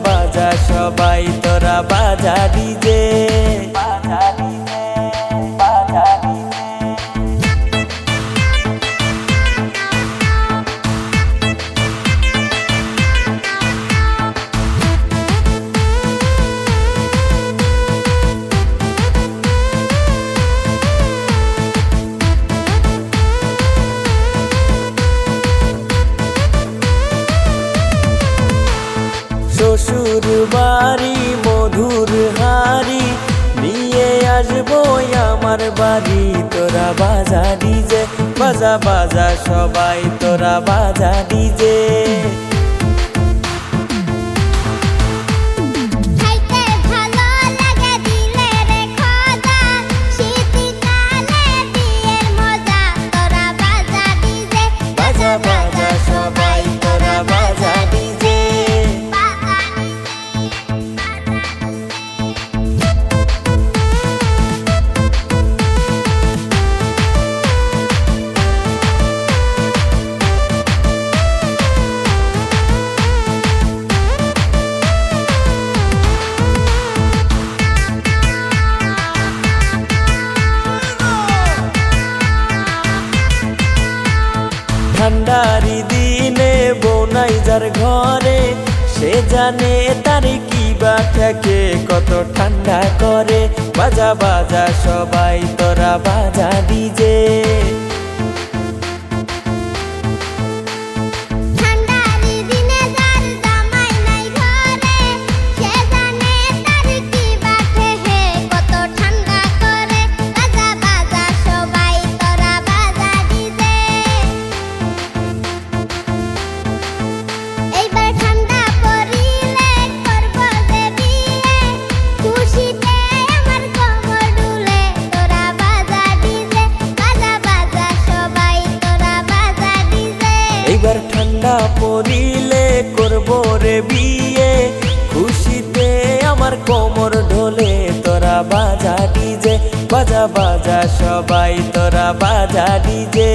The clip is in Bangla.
বাজা সবাই তোরা বাজা ডিজে শ্বশুর বাড়ি মধুর হাড়ি নিয়ে আসবো আমার বাড়ি তোরা বাজা ডিজে বাজা বাজা সবাই তোরা বাজা ডিজে বাজা সবাই তোরা বাজা ডিজে ঠান্ডারি দিনে বনাই যার ঘরে সে জানে তার কি বা থাকে কত ঠান্ডা করে বাজা বাজা সবাই তোরা বাজা ডিজে এবার ঠান্ডা পড়িলে করবো রে বিয়ে খুশিতে আমার কোমর ঢোলে তোরা বাজা ডিজে বাজা বাজা সবাই তোরা বাজা ডিজে।